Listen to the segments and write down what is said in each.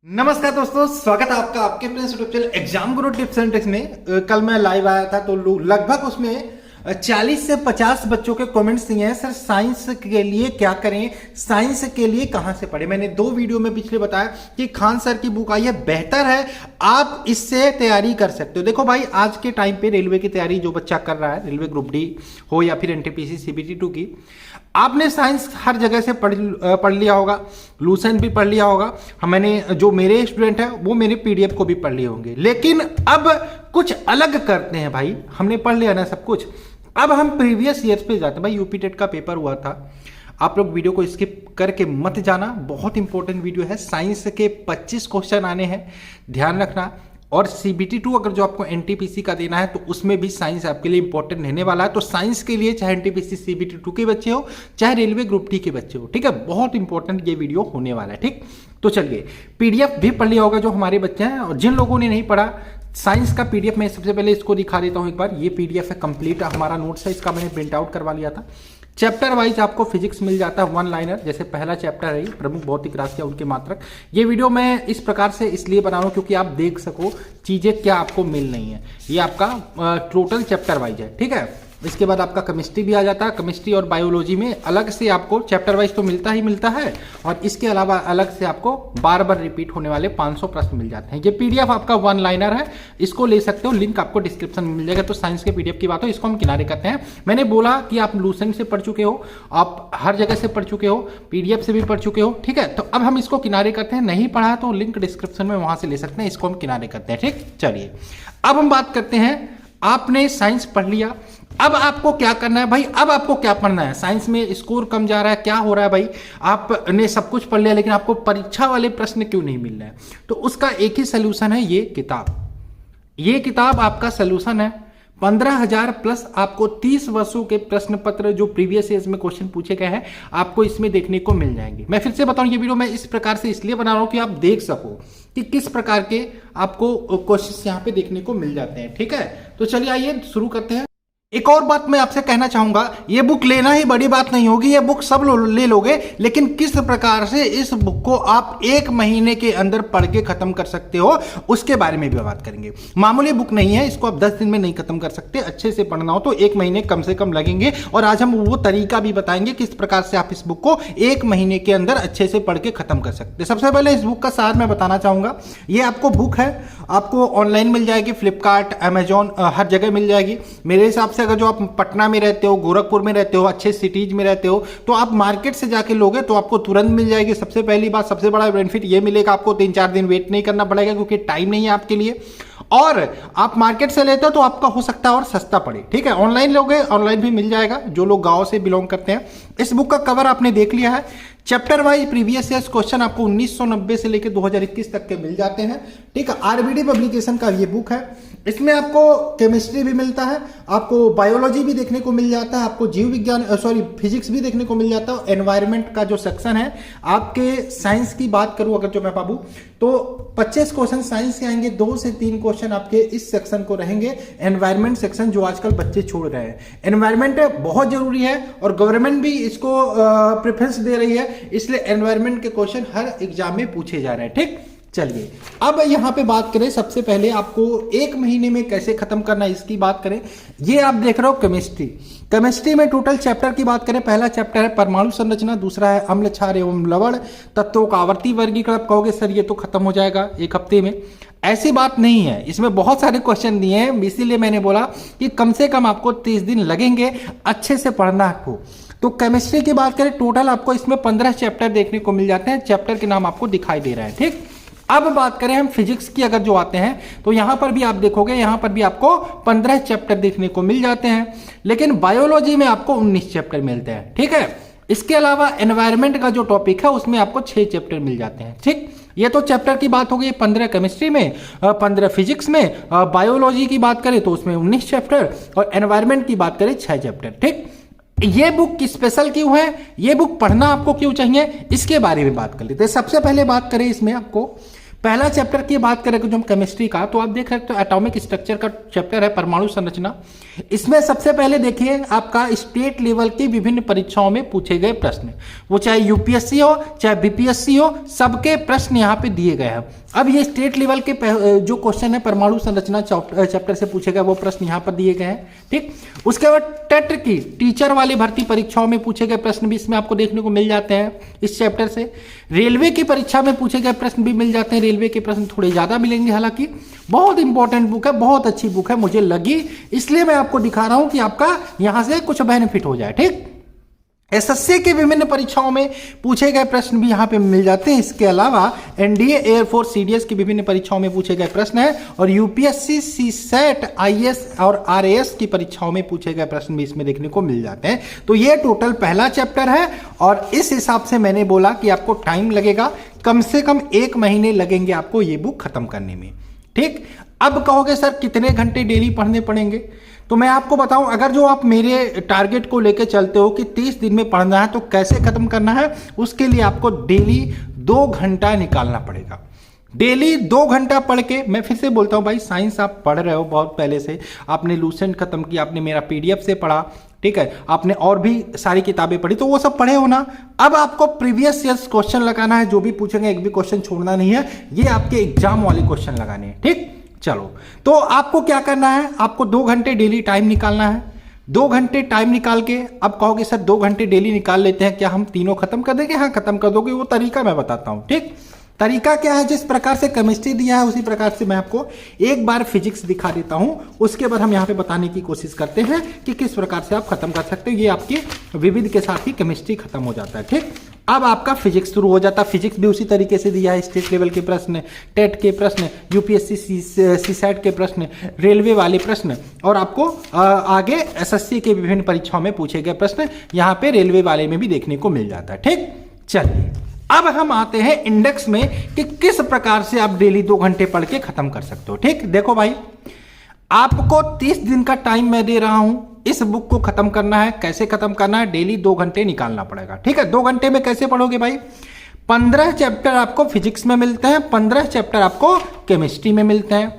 नमस्कार दोस्तों, स्वागत है आपका आपके अपने YouTube channel exam Guru tips and tricks में। कल मैं लाइव आया था तो लगभग उसमें 40 से 50 बच्चों के कमेंट्स दिए हैं। सर साइंस के लिए क्या करें, साइंस के लिए कहां से पढ़ें। मैंने 2 वीडियो में पिछले बताया कि खान सर की बुक आई है, बेहतर है, आप इससे तैयारी कर सकते हो। देखो भाई, आज के टाइम पे रेलवे की तैयारी जो बच्चा कर रहा है, रेलवे ग्रुप डी हो या फिर एनटीपीसी सीबीटी 2 की, आपने साइंस हर जगह से पढ़ लिया होगा, लूसेंट भी पढ़ लिया होगा। मैंने जो मेरे स्टूडेंट हैं वो मेरे पीडीएफ को भी पढ़ लिए होंगे, लेकिन अब कुछ अलग करते हैं भाई। हमने पढ़ लिया ना सब कुछ, अब हम प्रीवियस ईयर्स पे जाते हैं। भाई यूपी टेट का पेपर हुआ था, आप लोग वीडियो को स्किप करके मत जाना, बहुत इंपॉर्टेंट वीडियो है। साइंस के 25 क्वेश्चन आने हैं, ध्यान रखना। और सीबीटी 2 अगर जो आपको एनटीपीसी का देना है तो उसमें भी साइंस आपके लिए इंपॉर्टेंट रहने वाला है। तो साइंस के लिए चाहे एनटीपीसी सीबीटी 2 के बच्चे हो, चाहे रेलवे ग्रुप डी के बच्चे हो, ठीक है, बहुत इंपॉर्टेंट ये वीडियो होने वाला है। ठीक, तो चलिए, पीडीएफ भी पढ़ लिया होगा जो हमारे बच्चे हैं, और जिन लोगों ने नहीं पढ़ा साइंस का पीडीएफ, मैं सबसे पहले इसको दिखा देता हूं एक बार। ये पीडीएफ है, कंप्लीट हमारा नोट्स है, इसका मैंने प्रिंट आउट करवा लिया था। चैप्टर वाइज आपको फिजिक्स मिल जाता है, 1 लाइनर। जैसे पहला चैप्टर है प्रमुख भौतिक राशि उनके मात्रक। ये वीडियो मैं इस प्रकार से इसलिए बना रहा हूं क्योंकि आप देख सको चीजें क्या आपको मिल रही हैं। ये आपका टोटल चैप्टर वाइज है, ठीक है। इसके बाद आपका केमिस्ट्री भी आ जाता है। केमिस्ट्री और बायोलॉजी में अलग से आपको चैप्टर वाइज तो मिलता ही मिलता है, और इसके अलावा अलग से आपको बार बार रिपीट होने वाले 500 प्रश्न मिल जाते हैं। ये पीडीएफ आपका 1 लाइनर है, इसको ले सकते हो, लिंक आपको डिस्क्रिप्शन में मिल जाएगा। तो साइंस के पीडीएफ की बात हो, इसको हम किनारे करते हैं। मैंने बोला कि आप लूसेंट से पढ़ चुके हो, आप हर जगह से पढ़ चुके हो, पीडीएफ से भी पढ़ चुके हो, ठीक है। तो अब हम इसको किनारे करते हैं। नहीं पढ़ा तो लिंक डिस्क्रिप्शन में वहां से ले सकते हैं, इसको हम किनारे करते हैं। ठीक, चलिए अब हम बात करते हैं। आपने साइंस पढ़ लिया, अब आपको क्या करना है भाई, अब आपको क्या पढ़ना है। साइंस में स्कोर कम जा रहा है, क्या हो रहा है भाई, आपने सब कुछ पढ़ लिया लेकिन आपको परीक्षा वाले प्रश्न क्यों नहीं मिल रहे हैं। तो उसका एक ही सोल्यूशन है, ये किताब। ये किताब आपका सोल्यूशन है। 15,000 प्लस आपको 30 वर्षों के प्रश्न पत्र जो प्रीवियस ईयर्स में क्वेश्चन पूछे गए हैं आपको इसमें देखने को मिल जाएंगे। मैं फिर से बताऊं, ये वीडियो मैं इस प्रकार से इसलिए बना रहा हूं कि आप देख सको कि किस प्रकार के आपको क्वेश्चन यहां पे देखने को मिल जाते हैं, ठीक है। तो चलिए आइए शुरू करते हैं। एक और बात मैं आपसे कहना चाहूंगा, ये बुक लेना ही बड़ी बात नहीं होगी, ये बुक सब ले लोगे, लेकिन किस प्रकार से इस बुक को आप 1 महीने के अंदर पढ़ के खत्म कर सकते हो उसके बारे में भी बात करेंगे। मामूली बुक नहीं है, इसको आप 10 दिन में नहीं खत्म कर सकते। अच्छे से पढ़ना हो तो 1 महीने कम से कम लगेंगे, और आज हम वो तरीका भी बताएंगे किस प्रकार से आप इस बुक को 1 महीने के अंदर अच्छे से पढ़ के खत्म कर सकते हैं। सबसे पहले इस बुक का सार मैं बताना चाहूंगा। ये आपको बुक है, आपको ऑनलाइन मिल जाएगी, फ्लिपकार्ट, अमेजॉन, हर जगह मिल जाएगी। मेरे हिसाब से अगर जो आप पटना में रहते हो, गोरखपुर में रहते हो, अच्छे सिटीज में रहते हो, तो आप मार्केट से जाके लोगे तो आपको तुरंत मिल जाएगी। सबसे पहली बात, सबसे बड़ा बेनिफिट ये मिलेगा, आपको 3-4 दिन वेट नहीं करना पड़ेगा क्योंकि टाइम नहीं है आपके लिए। और आप मार्केट से लेते हो तो आपका हो सकता है और सस्ता पड़े, ठीक है। ऑनलाइन लोगे, ऑनलाइन भी मिल जाएगा जो लोग गांव से बिलोंग करते हैं। इस बुक का कवर आपने देख लिया है। Chapter wise previous years question आपको 1990 से लेकर 2021 तक के मिल जाते हैं, ठीक है। आरबीडी पब्लिकेशन का ये बुक है। इसमें आपको केमिस्ट्री भी मिलता है, आपको बायोलॉजी भी देखने को मिल जाता है, आपको जीव विज्ञान फिजिक्स भी देखने को मिल जाता है। एनवायरमेंट का जो सेक्शन है, आपके साइंस की बात करूं अगर जो मैं बाबू, तो 25 क्वेश्चन साइंस के आएंगे, 2 से 3 क्वेश्चन आपके इस सेक्शन को रहेंगे, एनवायरमेंट सेक्शन, जो आजकल बच्चे छोड़ रहे हैं। एनवायरमेंट बहुत जरूरी है और गवर्नमेंट भी इसको प्रेफरेंस दे रही है, इसलिए एनवायरमेंट के क्वेश्चन हर एग्जाम में पूछे जा रहे हैं, ठीक। चलिए अब यहां पे बात करें, सबसे पहले आपको 1 महीने में कैसे खत्म करना है इसकी बात करें। ये आप देख रहे हो केमिस्ट्री। केमिस्ट्री में टोटल चैप्टर की बात करें, पहला चैप्टर है परमाणु संरचना, दूसरा है अम्ल क्षार एवं लवण तत्वों का आवर्ती वर्गीकरण। कहोगे सर ये तो खत्म हो जाएगा 1 हफ्ते में, ऐसी बात नहीं है। इसमें बहुत सारे क्वेश्चन दिए हैं, इसीलिए मैंने बोला कि कम से कम आपको 30 दिन लगेंगे अच्छे से पढ़ना आपको। तो केमिस्ट्री की बात करें, टोटल आपको इसमें 15 चैप्टर देखने को मिल जाते हैं। चैप्टर के नाम आपको दिखाई दे रहा है, ठीक। अब बात करें हम फिजिक्स की, अगर जो आते हैं तो यहां पर भी आप देखोगे, यहां पर भी आपको 15 चैप्टर देखने को मिल जाते हैं, लेकिन बायोलॉजी में आपको 19 चैप्टर मिलते हैं, ठीक है। इसके अलावा एनवायरमेंट का जो टॉपिक है उसमें आपको 6 चैप्टर मिल जाते हैं, ठीक। ये तो चैप्टर की बात हो गई, 15 केमिस्ट्री में, 15 फिजिक्स में, बायोलॉजी की बात करें तो उसमें 19 चैप्टर, और एनवायरमेंट की बात करें 6 चैप्टर, ठीक। ये बुक स्पेशल क्यों है, ये बुक पढ़ना आपको क्यों चाहिए, इसके बारे में बात कर लेते हैं। सबसे पहले बात करें इसमें आपको पहला चैप्टर की बात करें जो हम केमिस्ट्री का, तो आप देख सकते हो एटॉमिक स्ट्रक्चर का चैप्टर है, परमाणु संरचना। इसमें सबसे पहले देखिए आपका स्टेट लेवल की विभिन्न परीक्षाओं में पूछे गए प्रश्न, वो चाहे यूपीएससी हो चाहे बीपीएससी हो, सबके प्रश्न यहाँ पे दिए गए हैं। अब ये स्टेट लेवल के जो क्वेश्चन है परमाणु संरचना चैप्टर से पूछे गए वो प्रश्न यहाँ पर दिए गए हैं, ठीक। उसके बाद टेट की टीचर वाली भर्ती परीक्षाओं में पूछे गए प्रश्न भी इसमें आपको देखने को मिल जाते हैं इस चैप्टर से। रेलवे की परीक्षा में पूछे गए प्रश्न भी मिल जाते हैं, रेलवे के प्रश्न थोड़े ज्यादा मिलेंगे, हालांकि बहुत इंपॉर्टेंट बुक है, बहुत अच्छी बुक है मुझे लगी, इसलिए मैं आपको दिखा रहा हूं कि आपका यहां से कुछ बेनिफिट हो जाए, ठीक। एसएससी की विभिन्न परीक्षाओं में पूछे गए प्रश्न भी यहां पे मिल जाते हैं। इसके अलावा एनडीए, एयरफोर्स, सीडीएस की विभिन्न परीक्षाओं में पूछे गए प्रश्न है, और यूपीएससी, सीसेट, आईएएस और आरएएस की परीक्षाओं में पूछे गए प्रश्न भी इसमें देखने को मिल जाते हैं। तो ये टोटल पहला चैप्टर है, और इस हिसाब से मैंने बोला कि आपको टाइम लगेगा, कम से कम 1 महीने लगेंगे आपको ये बुक खत्म करने में, ठीक। अब कहोगे सर कितने घंटे डेली पढ़ने पड़ेंगे, तो मैं आपको बताऊं, अगर जो आप मेरे टारगेट को लेकर चलते हो कि 30 दिन में पढ़ना है तो कैसे खत्म करना है, उसके लिए आपको डेली 2 घंटा निकालना पड़ेगा। डेली 2 घंटा पढ़ के, मैं फिर से बोलता हूं भाई, साइंस आप पढ़ रहे हो बहुत पहले से, आपने लूसेंट खत्म किया, आपने मेरा पीडीएफ से पढ़ा, ठीक है, आपने और भी सारी किताबें पढ़ी, तो वो सब पढ़े हो ना। अब आपको प्रीवियस ईयर्स क्वेश्चन लगाना है, जो भी पूछेंगे एक भी क्वेश्चन छोड़ना नहीं है, ये आपके एग्जाम वाले क्वेश्चन लगाने हैं, ठीक। चलो, तो आपको क्या करना है, आपको 2 घंटे डेली टाइम निकालना है। 2 घंटे टाइम निकाल के, अब कहोगे सर 2 घंटे डेली निकाल लेते हैं, क्या हम तीनों खत्म कर देंगे? हाँ, खत्म कर दोगे, वो तरीका मैं बताता हूं, ठीक। तरीका क्या है, जिस प्रकार से केमिस्ट्री दिया है उसी प्रकार से मैं आपको एक बार फिजिक्स दिखा देता हूं, उसके बाद हम यहां पे बताने की कोशिश करते हैं कि किस प्रकार से आप खत्म कर सकते हो। ये आपकी विविध के साथ ही केमिस्ट्री खत्म हो जाता है, ठीक। अब आपका फिजिक्स शुरू हो जाता है। फिजिक्स भी उसी तरीके से दिया है, स्टेट लेवल के प्रश्न, टेट के प्रश्न, यूपीएससी सीसेट के प्रश्न, रेलवे वाले प्रश्न, और आपको आगे एसएससी के विभिन्न परीक्षाओं में पूछे गए प्रश्न यहाँ पे रेलवे वाले में भी देखने को मिल जाता है, ठीक। चलिए, अब हम आते हैं इंडेक्स में कि किस प्रकार से आप डेली 2 घंटे पढ़ के खत्म कर सकते हो, ठीक। देखो भाई, आपको 30 दिन का टाइम मैं दे रहा हूं इस बुक को खत्म करना है। कैसे खत्म करना है? डेली 2 घंटे निकालना पड़ेगा, ठीक है। 2 घंटे में कैसे पढ़ोगे भाई? 15 चैप्टर आपको फिजिक्स में मिलते हैं, 15 चैप्टर आपको केमिस्ट्री में मिलते हैं,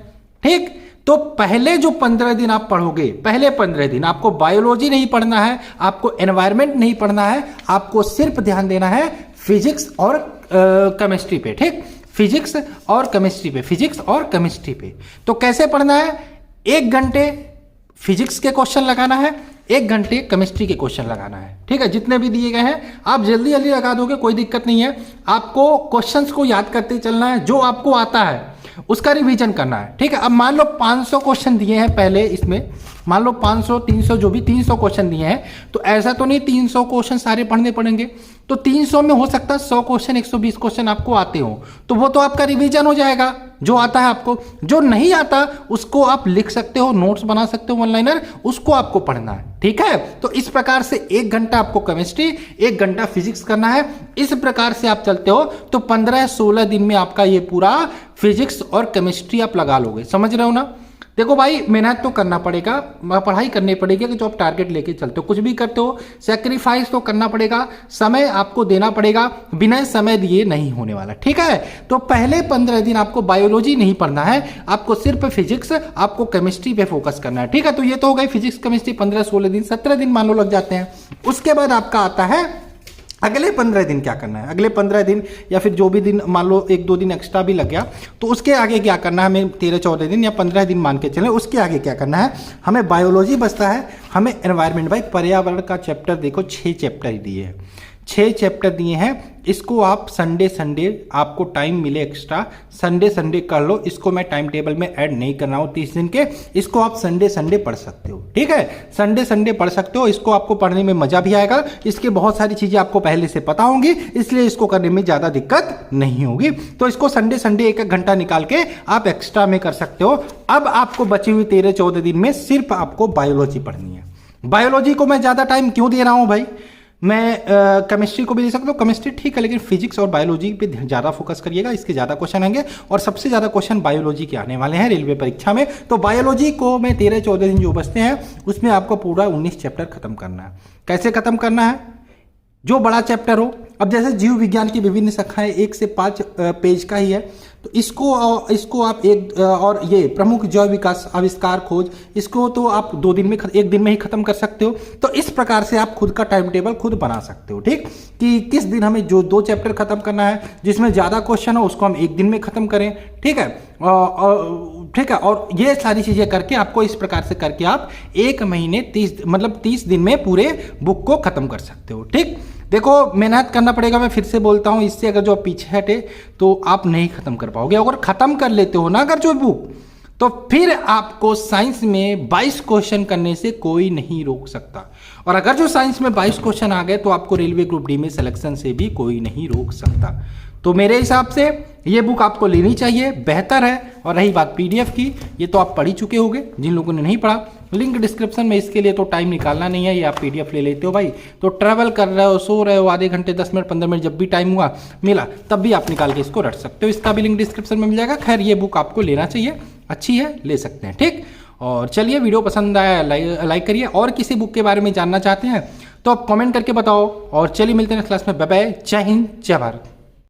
ठीक। तो पहले जो 15 दिन आप पढ़ोगे, पहले 15 दिन आपको बायोलॉजी नहीं पढ़ना है, आपको एनवायरमेंट नहीं पढ़ना है, आपको सिर्फ ध्यान देना है फिजिक्स और केमिस्ट्री पे, ठीक। फिजिक्स और केमिस्ट्री पे, फिजिक्स और केमिस्ट्री पे। तो कैसे पढ़ना है? 1 घंटे फिजिक्स के क्वेश्चन लगाना है, 1 घंटे केमिस्ट्री के क्वेश्चन लगाना है, ठीक है। जितने भी दिए गए हैं आप जल्दी जल्दी लगा दोगे, कोई दिक्कत नहीं है। आपको क्वेश्चंस को याद करते चलना है, जो आपको आता है उसका रिवीजन करना है, ठीक है। अब मान लो 500 क्वेश्चन दिए हैं पहले, इसमें मान लो 500 300 जो भी 300 क्वेश्चन दिए हैं, तो ऐसा तो नहीं 300 क्वेश्चन सारे पढ़ने पड़ेंगे, तो 300 में हो सकता है 100 क्वेश्चन 120 क्वेश्चन आपको आते हो, तो वो तो आपका रिवीजन हो जाएगा जो आता है आपको। जो नहीं आता उसको आप लिख सकते हो, नोट्स बना सकते हो, वन लाइनर, उसको आपको पढ़ना है, ठीक है। तो इस प्रकार से 1 घंटा आपको केमिस्ट्री, 1 घंटा फिजिक्स करना है। इस प्रकार से आप चलते हो तो 15-16 दिन में आपका ये पूरा फिजिक्स और केमिस्ट्री आप लगा लोगे। समझ रहे हो ना? देखो भाई, मेहनत तो करना पड़ेगा, पढ़ाई करनी पड़ेगी कि जो आप टारगेट लेके चलते हो, कुछ भी करते हो सैक्रिफाइस तो करना पड़ेगा, समय आपको देना पड़ेगा, बिना समय दिए नहीं होने वाला, ठीक है। तो पहले 15 दिन आपको बायोलॉजी नहीं पढ़ना है, आपको सिर्फ फिजिक्स, आपको केमिस्ट्री पे फोकस करना है, ठीक है। तो ये तो हो गई फिजिक्स केमिस्ट्री, 15-16 दिन, 17 दिन मान लो लग जाते हैं। उसके बाद आपका आता है अगले 15 दिन क्या करना है। अगले 15 दिन या फिर जो भी दिन, मान लो 1-2 दिन एक्स्ट्रा भी लग गया, तो उसके आगे क्या करना है, हमें 13-14 दिन या 15 दिन मान के चलें, उसके आगे क्या करना है, हमें बायोलॉजी बचता है, हमें एनवायरनमेंट, भाई पर्यावरण का चैप्टर देखो 6 चैप्टर दिए हैं, 6 चैप्टर दिए हैं। इसको आप संडे आपको टाइम मिले एक्स्ट्रा, संडे कर लो। इसको मैं टाइम टेबल में ऐड नहीं कर रहा हूँ 30 दिन के, इसको आप संडे पढ़ सकते हो, ठीक है। संडे पढ़ सकते हो, इसको आपको पढ़ने में मजा भी आएगा, इसके बहुत सारी चीजें आपको पहले से पता होंगी, इसलिए इसको करने में ज्यादा दिक्कत नहीं होगी। तो इसको संडे 1-1 घंटा निकाल के आप एक्स्ट्रा में कर सकते हो। अब आपको बची हुई 13-14 दिन में सिर्फ आपको बायोलॉजी पढ़नी है। बायोलॉजी को मैं ज्यादा टाइम क्यों दे रहा हूं भाई? मैं केमिस्ट्री को भी दे सकता हूँ, केमिस्ट्री ठीक है, लेकिन फिजिक्स और बायोलॉजी पे ज़्यादा फोकस करिएगा, इसके ज़्यादा क्वेश्चन आएंगे, और सबसे ज़्यादा क्वेश्चन बायोलॉजी के आने वाले हैं रेलवे परीक्षा में। तो बायोलॉजी को मैं 13-14 दिन जो बचते हैं उसमें आपको पूरा 19 चैप्टर खत्म करना है। कैसे खत्म करना है? जो बड़ा चैप्टर हो, अब जैसे जीव विज्ञान की विभिन्न शाखाएं 1 से 5 पेज का ही है, तो इसको आप और ये प्रमुख जैव विकास आविष्कार खोज, इसको तो आप 2 दिन में, 1 दिन में ही खत्म कर सकते हो। तो इस प्रकार से आप खुद का टाइम टेबल खुद बना सकते हो, ठीक, कि किस दिन हमें जो 2 चैप्टर खत्म करना है, जिसमें ज्यादा क्वेश्चन हो उसको हम 1 दिन में खत्म करें, ठीक है। ठीक है, और ये सारी चीजें करके आपको इस प्रकार से करके आप 1 महीने 30 दिन में पूरे बुक को खत्म कर सकते हो, ठीक। देखो मेहनत करना पड़ेगा, मैं फिर से बोलता हूं, इससे अगर जो पीछे हटे तो आप नहीं खत्म कर पाओगे। अगर खत्म कर लेते हो ना अगर जो बुक, तो फिर आपको साइंस में 22 क्वेश्चन करने से कोई नहीं रोक सकता। और अगर जो साइंस में 22 क्वेश्चन आ गए तो आपको रेलवे ग्रुप डी में सिलेक्शन से भी कोई नहीं रोक सकता। तो मेरे हिसाब से ये बुक आपको लेनी चाहिए, बेहतर है। और रही बात पीडीएफ की, ये तो आप पढ़ ही चुके होंगे, जिन लोगों ने नहीं पढ़ा लिंक डिस्क्रिप्शन में, इसके लिए तो टाइम निकालना नहीं है, ये आप पीडीएफ ले लेते हो भाई। तो ट्रैवल कर रहे हो, सो रहे हो, आधे घंटे 10 मिनट 15 मिनट जब भी टाइम हुआ मिला तब भी आप निकाल के इसको रट सकते हो, इसका भी लिंक डिस्क्रिप्शन में मिल जाएगा। खैर ये बुक आपको लेना चाहिए, अच्छी है, ले सकते हैं, ठीक। और चलिए वीडियो पसंद आया लाइक करिए, और किसी बुक के बारे में जानना चाहते हैं तो आप कमेंट करके बताओ। और चलिए मिलते हैं नेक्स्ट क्लास में, बाय बाय, जय हिंद जय भारत।